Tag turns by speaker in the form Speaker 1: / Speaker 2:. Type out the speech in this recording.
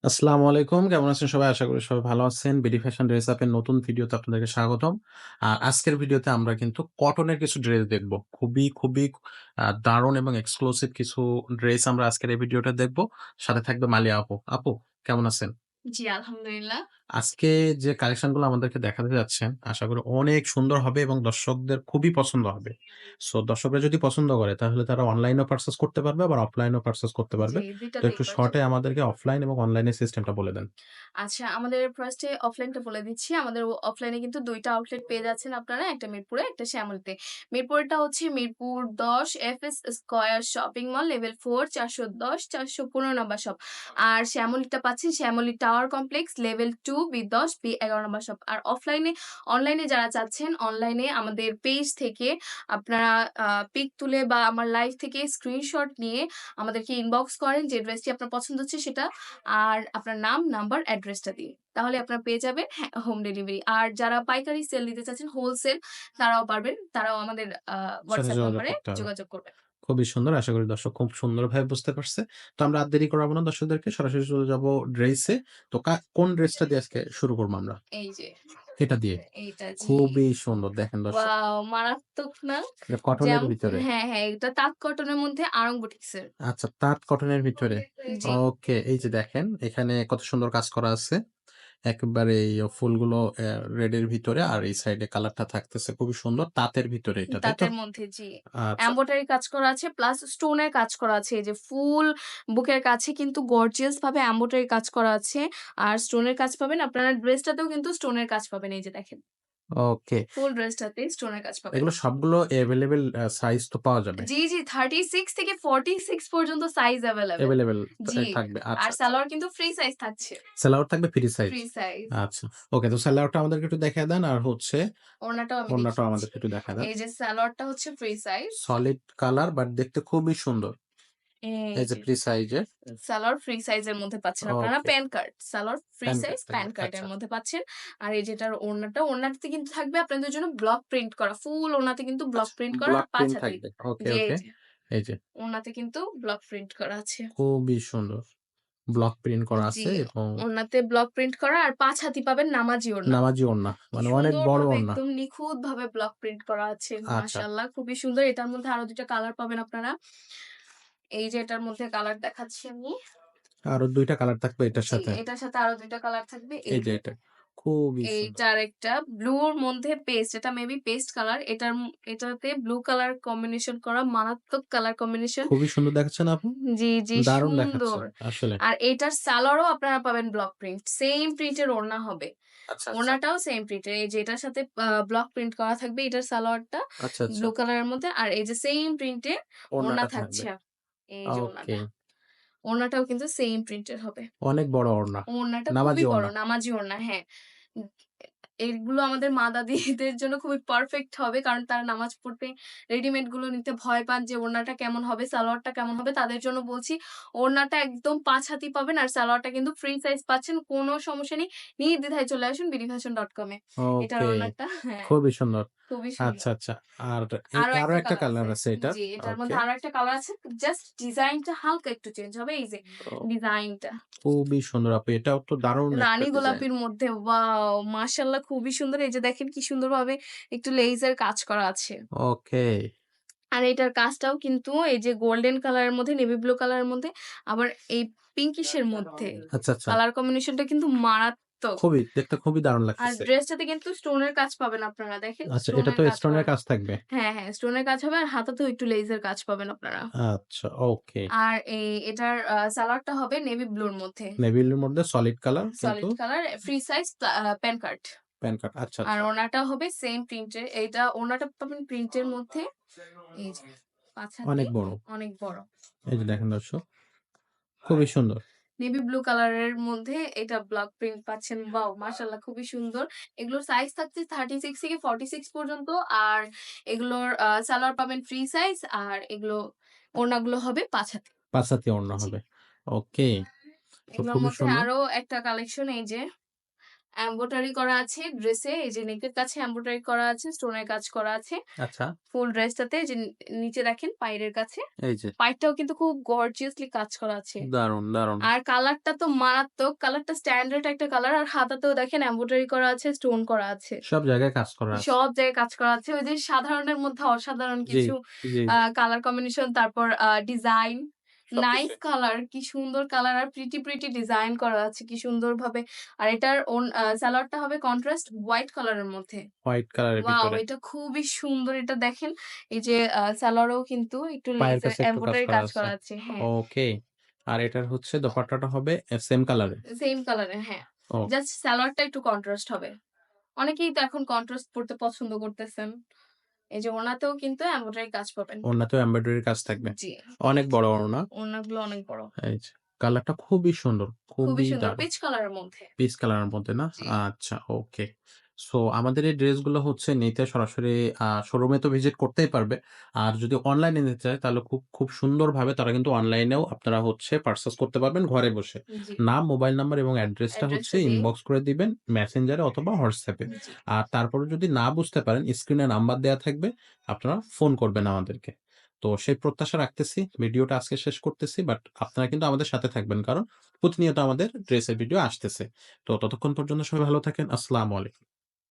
Speaker 1: আসসালামু আলাইকুম। কেমন আছেন সবাই? আশা করি সবাই ভালো আছেন। বিডি ফ্যাশন ড্রেস আপের নতুন ভিডিওতে আপনাদেরকে স্বাগতম। আজকের ভিডিওতে আমরা কিন্তু কটনের কিছু ড্রেস দেখব। খুবই দারুণ এবং এক্সক্লুসিভ কিছু ড্রেস আমরা আজকের এই ভিডিওতে দেখব। সাথে থাকবে মালিয়া আপু। আপু কেমন আছেন?
Speaker 2: জি, আলহামদুলিল্লাহ।
Speaker 1: আজকে যে কালেকশন গুলো আমাদেরকে দেখাতে যাচ্ছেন, আশা করি অনেক সুন্দর হবে এবং দর্শকদের খুবই পছন্দ হবে। সো দর্শকরা যদি পছন্দ করে তাহলে তারা অনলাইনেও পারচেজ করতে পারবে আবার অফলাইনেও পারচেজ করতে
Speaker 2: জি,
Speaker 1: পারবে।
Speaker 2: ২
Speaker 1: তো
Speaker 2: টাতেই
Speaker 1: একটু
Speaker 2: পারচেজ
Speaker 1: শর্টে
Speaker 2: করতে
Speaker 1: আমাদেরকে
Speaker 2: পারবে।
Speaker 1: অফলাইন এবং অনলাইনের সিস্টেমটা বলে দেন।
Speaker 2: আচ্ছা, আমাদের ফার্স্ট এ অফলাইনটা বলে দিচ্ছি। আমাদের অফলাইনে কিন্তু ২ টা আউটলেট পেয়ে যাচ্ছেন আপনারা। একটা মিরপুরে, একটা শ্যামলীতে। মিরপুরেরটা হচ্ছে Mirpur ১০ FS square shopping mall level 4 ৪১০ ৪১৫ number shop. আর শ্যামলীটা পাচ্ছেন Shyamoli tower complex level 2 B ১০ B ১১ number shop. আর অনলাইনে যারা চাচ্ছেন, অনলাইনে আমাদের পেজ থেকে আপনারা পিক তুলে বা আমার লাইভ থেকে স্ক্রিনশট নিয়ে আমাদেরকে ইনবক্স করেন যে ড্রেসটি আপনার পছন্দ হচ্ছে সেটা। আর আপনার নাম, নাম্বার, অ্যাড্রেসটা দিন। তাহলে আপনারা পেয়ে যাবেন হোম ডেলিভারি। আর যারা পাইকারি সেল দিতে চাচ্ছেন, হোলসেল তারাও পারবেন। তারাও আমাদের
Speaker 1: সাথে
Speaker 2: WhatsApp
Speaker 1: যোগাযোগ
Speaker 2: নাম্বারে
Speaker 1: করতে হবে।
Speaker 2: যোগাযোগ করবেন।
Speaker 1: খুবই সুন্দর। আশা করি দর্শক খুব সুন্দরভাবে বুঝতে পারছে। তো আমরা আর দেরি করাবো না দর্শকদেরকে। সরাসরি চলে যাবো ড্রেসে। তো কোন ড্রেসটা দিয়ে আজকে শুরু করব আমরা?
Speaker 2: এই যে,
Speaker 1: এটা দিয়ে।
Speaker 2: এইটা জি।
Speaker 1: খুবই সুন্দর দেখেন দর্শক।
Speaker 2: ওয়াও! মারাত্মক না?
Speaker 1: এটা কটনের ভিতরে।
Speaker 2: হ্যাঁ, এটা তাঁত কটনের মধ্যে আড়ং বুটিক্সের।
Speaker 1: আচ্ছা তাঁত কটনের ভিতরে।
Speaker 2: জি।
Speaker 1: ওকে এই যে দেখেন এখানে কত সুন্দর কাজ করা আছে। একেবারে এই ফুলগুলো রেড এর ভিতরে আর এই সাইডে কালারটা থাকতেছে খুবই সুন্দর। তাঁতের ভিতরে এটা, তাই তো?
Speaker 2: তাঁতের মধ্যে জি।
Speaker 1: আচ্ছা।
Speaker 2: এমব্রয়ডারি কাজ করা আছে প্লাস স্টোনের কাজ করা আছে। এই যে ফুল বুকের কাছে কিন্তু গর্জিয়াস ভাবে এমব্রয়ডারি কাজ করা আছে। আর স্টোনের কাজ পাবেন। আপনারা ড্রেসটাতেও কিন্তু স্টোনের কাজ পাবেন। এই যে দেখেন।
Speaker 1: ওকে।
Speaker 2: ফুল ড্রেসটাতেই স্টোনের কাজ পাবেন।
Speaker 1: এগুলো সবগুলো এভেইলেবল সাইজ তো পাওয়া যাবে?
Speaker 2: জি, 36 থেকে 46 পর্যন্ত সাইজ এভেইলেবল।
Speaker 1: এভেইলেবল
Speaker 2: জি।
Speaker 1: থাকবে।
Speaker 2: আর
Speaker 1: আচ্ছা।
Speaker 2: সালোয়ার কিন্তু ফ্রি সাইজ থাকছে।
Speaker 1: সেলাওয়ার থাকবে ফ্রি সাইজ।
Speaker 2: Free size.
Speaker 1: আচ্ছা। ওকে তো সেলাওয়ারটা আমাদেরকে একটু দেখায় দেন। আর হচ্ছে
Speaker 2: ওড়নাটাও আমি
Speaker 1: ওড়নাটাও
Speaker 2: দেখিয়ে দিচ্ছি।
Speaker 1: আমাদেরকে একটু দেখায় দেন।
Speaker 2: এই যে সালোয়ারটা হচ্ছে free size.
Speaker 1: Solid colour but দেখতে খুবই সুন্দর।
Speaker 2: এই
Speaker 1: এই যে
Speaker 2: যে
Speaker 1: ফ্রি সাইজের।
Speaker 2: সালোয়ার ফ্রি সাইজের মধ্যে পাচ্ছেন আপনারা
Speaker 1: okay.
Speaker 2: Pan card. Salwar free
Speaker 1: pan
Speaker 2: size
Speaker 1: card
Speaker 2: pan
Speaker 1: থাকবে।
Speaker 2: কার্ডের
Speaker 1: আচ্ছা।
Speaker 2: মধ্যে পাচ্ছেন। আর এই যেটার ওড়নাটাতে কিন্তু থাকবে আপনাদের জন্য ব্লক প্রিন্ট করা। ফুল ওড়নাতে কিন্তু ব্লক
Speaker 1: আচ্ছা।
Speaker 2: প্রিন্ট করা আর
Speaker 1: ব্লক
Speaker 2: ৫
Speaker 1: প্রিন্ট
Speaker 2: হাতেই।
Speaker 1: থাকবে। ওকে,
Speaker 2: জি, এই
Speaker 1: ওকে।
Speaker 2: যে
Speaker 1: এই যে
Speaker 2: ওড়নাতে কিন্তু ব্লক প্রিন্ট করা আছে।
Speaker 1: খুবই সুন্দর। ব্লক প্রিন্ট করা
Speaker 2: জি,
Speaker 1: আছে এবং
Speaker 2: ওড়নাতে ব্লক প্রিন্ট করা আর ৫ হাতি পাবেন নামাজি ওড়না।
Speaker 1: নামাজি ওড়না।
Speaker 2: কি
Speaker 1: মানে অনেক বড়
Speaker 2: সুন্দরভাবে
Speaker 1: ওড়না।
Speaker 2: একদম নিখুঁতভাবে ব্লক প্রিন্ট করা আছে।
Speaker 1: আচ্ছা।
Speaker 2: মাশাআল্লাহ খুবই সুন্দর। এটার মধ্যে আরো ২ টা কালার পাবেন আপনারা। এই যে এটার মধ্যে কালার দেখাচ্ছি আমি।
Speaker 1: আরো ২ টা কালার থাকবে এটার
Speaker 2: জি,
Speaker 1: সাথে।
Speaker 2: এটার সাথে আরো ২ টা কালার থাকবে।
Speaker 1: এই
Speaker 2: এই
Speaker 1: যে
Speaker 2: যে
Speaker 1: এটা। খুবই সুন্দর।
Speaker 2: এইটা আরেকটা ব্লুর মধ্যে পেস্ট। এটা মেবি পেস্ট কালার। এটাতে ব্লু কালার কম্বিনেশন করা মারাত্মক কালার কম্বিনেশন।
Speaker 1: খুবই সুন্দর দেখাচ্ছে না আপু?
Speaker 2: জি,
Speaker 1: দারুণ দেখাচ্ছে
Speaker 2: সুন্দর।
Speaker 1: আসলে।
Speaker 2: আর এটার সালোয়ারও আপনারা পাবেন ব্লক প্রিন্ট। সেইম প্রিন্টের ওড়না হবে।
Speaker 1: আচ্ছা, আচ্ছা।
Speaker 2: ওড়নাটাও সেইম প্রিন্টের। এই যে এটার সাথে ব্লক প্রিন্ট করা থাকবে এটার সালোয়ারটা
Speaker 1: আচ্ছা, আচ্ছা।
Speaker 2: ব্লু কালারের মধ্যে। আর এই যে সেইম প্রিন্টে ওড়না
Speaker 1: ওড়নাটা থাকবে।
Speaker 2: থাকছে। এই যে
Speaker 1: ওকে।
Speaker 2: ওড়নাটা। ওড়নাটাও কিন্তু সেইম প্রিন্টের হবে।
Speaker 1: অনেক বড় ওড়না।
Speaker 2: ওড়নাটা খুবই
Speaker 1: নামাজি
Speaker 2: বড়
Speaker 1: ওড়না।
Speaker 2: নামাজি ওড়না হ্যাঁ। উম এগুলো আমাদের মা দাদিদের জন্য খুবই পারফেক্ট হবে। কারণ তারা নামাজ পড়তে রেডিমেড গুলো নিতে ভয় পান যে ওড়নাটা কেমন হবে, সালোয়ারটা কেমন হবে। তাদের জন্য বলছি ওড়নাটা একদম ৫ হাতি পাবেন আর সালোয়ারটা কিন্তু ফ্রি সাইজ পাচ্ছেন। কোনো সমস্যা নেই। নির্দ্বিধায় চলে আসুন বিডিফ্যাশন.com এ। এটার
Speaker 1: ওকে।
Speaker 2: ওড়নাটা হ্যাঁ,
Speaker 1: খুবই সুন্দর।
Speaker 2: খুবই সুন্দর।
Speaker 1: আচ্ছা, আচ্ছা। আর
Speaker 2: আরো
Speaker 1: আরো
Speaker 2: একটা
Speaker 1: একটা
Speaker 2: কালার
Speaker 1: কালার
Speaker 2: আছে।
Speaker 1: আছে এটার।
Speaker 2: জি, এটার
Speaker 1: ওকে।
Speaker 2: মধ্যে আরো একটা কালার আছে। জাস্ট ডিজাইনটা হালকা একটু চেঞ্জ হবে। এই যে
Speaker 1: ও
Speaker 2: ডিজাইনটা।
Speaker 1: খুবই সুন্দর আপু। এটাও তো দারুণ একটা
Speaker 2: রানী
Speaker 1: ডিজাইন।
Speaker 2: গোলাপির মধ্যে ওয়াও! মাশাআল্লাহ খুবই সুন্দর। এই যে দেখেন কি সুন্দরভাবে একটু লেইজের কাজ করা আছে।
Speaker 1: ওকে।
Speaker 2: আর এটার কাজটাও কিন্তু এই যে গোল্ডেন কালারের মধ্যে, নেভি ব্লু কালারের মধ্যে আবার এই পিঙ্কিশ এর মধ্যে
Speaker 1: আচ্ছা, আচ্ছা।
Speaker 2: কালার কম্বিনেশনটা কিন্তু মারাত্মক।
Speaker 1: দেখতে খুবই দারুণ
Speaker 2: আর
Speaker 1: লাগতেছে।
Speaker 2: ড্রেসটাতে কিন্তু স্টোনের কাজ পাবেন আপনারা। দেখেন
Speaker 1: আচ্ছা এটা
Speaker 2: স্টোনের
Speaker 1: তো
Speaker 2: কাজ
Speaker 1: স্টোনের
Speaker 2: করা।
Speaker 1: কাজ থাকবে।
Speaker 2: হ্যাঁ, স্টোনের কাজ হবে আর হাতাতেও একটু লেইজের কাজ পাবেন আপনারা।
Speaker 1: আচ্ছা ওকে।
Speaker 2: আর এটার সালোয়ারটা হবে নেভি ব্লুর মধ্যে।
Speaker 1: নেভি ব্লুর মধ্যে সলিড কালার কিন্তু
Speaker 2: solid colour free size pan card.
Speaker 1: Pan card. আচ্ছা,
Speaker 2: আর
Speaker 1: আচ্ছা।
Speaker 2: ওড়নাটা হবে সেইম প্রিন্টের। ওড়নাটা পাবেন প্রিন্টের মধ্যে। এই যে ৫ হাতি
Speaker 1: অনেক বড়।
Speaker 2: অনেক বড়।
Speaker 1: এই যে দেখেন দর্শক, খুবই সুন্দর।
Speaker 2: নেভি ব্লু কালারের মধ্যে এটা ব্লক প্রিন্ট পাচ্ছেন। ওয়াও! মাশাআল্লাহ খুবই সুন্দর। এগুলোর সাইজ থাকছে 36 থেকে 46 পর্যন্ত। আর এগুলোর সালোয়ার পাবেন ফ্রি সাইজ আর ওড়নাগুলো হবে ৫ হাতি।
Speaker 1: ৫ হাতি ওড়না
Speaker 2: জি।
Speaker 1: হবে। ওকে। তো
Speaker 2: এগুলোর
Speaker 1: খুবই
Speaker 2: মধ্যে
Speaker 1: সুন্দর।
Speaker 2: আরো একটা কালেকশন এই যে এমব্রয়ডারি করা আছে ড্রেসে। এই যে নেকের কাছে এমব্রয়ডারি করা আছে, স্টোনের কাজ করা আছে।
Speaker 1: আচ্ছা।
Speaker 2: ফুল ড্রেসটাতে যে নিচে দেখেন পাইরের কাছে।
Speaker 1: এই যে
Speaker 2: পাইরটাও কিন্তু খুব গর্জিয়াসলি কাজ করা আছে।
Speaker 1: দারুণ, দারুণ।
Speaker 2: আর কালারটা তো মারাত্মক। কালারটা স্ট্যান্ডার্ড একটা কালার। আর হাতাতেও দেখেন এমব্রয়ডারি করা আছে, স্টোন করা আছে।
Speaker 1: সব জায়গায় কাজ করা আছে।
Speaker 2: সব জায়গায় কাজ করা আছে। ওই যে সাধারণের মধ্যে অসাধারণ
Speaker 1: জি,
Speaker 2: কিছু
Speaker 1: জি।
Speaker 2: কালার কম্বিনেশন, তারপর ডিজাইন, নাইস
Speaker 1: সবকিছুই।
Speaker 2: কালার, কি সুন্দর কালার আর প্রিটি ডিজাইন করা আছে কি সুন্দরভাবে। আর এটার সালোয়ারটা হবে কন্ট্রাস্ট হোয়াইট কালারের মধ্যে।
Speaker 1: হোয়াইট কালারের
Speaker 2: ওয়াও!
Speaker 1: ভিতরে।
Speaker 2: এটা খুবই সুন্দর। এটা দেখেন এই যে সালোয়ারেও কিন্তু একটু
Speaker 1: পায়ের
Speaker 2: লেসে
Speaker 1: কাছে একটু কাজ
Speaker 2: এমব্রয়ডারি
Speaker 1: করা
Speaker 2: কাজ
Speaker 1: আছে।
Speaker 2: করা আছে। হ্যাঁ,
Speaker 1: ওকে। আর এটার হচ্ছে দোপাট্টাটা হবে সেম কালারের।
Speaker 2: সেম কালারের হ্যাঁ।
Speaker 1: ও
Speaker 2: জাস্ট সালোয়ারটা একটু কন্ট্রাস্ট হবে। অনেকেই তো এখন কন্ট্রাস্ট পড়তে পছন্দ করতেছেন। এই যে ওড়নাতেও কিন্তু এমব্রয়ডারি কাজ পাবেন।
Speaker 1: ওড়নাতেও এমব্রয়ডারি কাজ থাকবে।
Speaker 2: জি।
Speaker 1: অনেক বড় ওড়না।
Speaker 2: ওড়নাগুলো অনেক বড়।
Speaker 1: এই যে কালারটা খুবই সুন্দর,
Speaker 2: খুবই
Speaker 1: খুবই
Speaker 2: সুন্দর
Speaker 1: দারুণ।
Speaker 2: পিচ কালারের মধ্যে।
Speaker 1: পিচ কালারের মধ্যে না?
Speaker 2: জি।
Speaker 1: আচ্ছা ওকে। সো আমাদের এই ড্রেসগুলো হচ্ছে নিতে সরাসরি শোরুমে তো ভিজিট করতেই পারবে। আর যদি অনলাইনে নিতে চায় তাহলে খুব সুন্দরভাবে তারা কিন্তু অনলাইনেও আপনারা হচ্ছে পারচেজ করতে পারবেন ঘরে বসে।
Speaker 2: জি।
Speaker 1: নাম, মোবাইল নাম্বার এবং অ্যাড্রেসটা হচ্ছে
Speaker 2: অ্যাড্রেসটা দিয়ে
Speaker 1: ইনবক্স করে দিবেন মেসেঞ্জারে অথবা হোয়াটসঅ্যাপে।
Speaker 2: জি।
Speaker 1: আর তারপরেও যদি না বুঝতে পারেন স্ক্রিনে নাম্বার দেয়া থাকবে। আপনারা ফোন করবেন আমাদেরকে। তো সেই প্রত্যাশা রাখতেছি। ভিডিওটা আজকে শেষ করতেছি। বাট আপনারা কিন্তু আমাদের সাথে থাকবেন। কারণ প্রতিনিয়ত আমাদের ড্রেসের ভিডিও আসতেছে। তো ততক্ষণ পর্যন্ত সবাই ভালো থাকেন। আসসালামু আলাইকুম।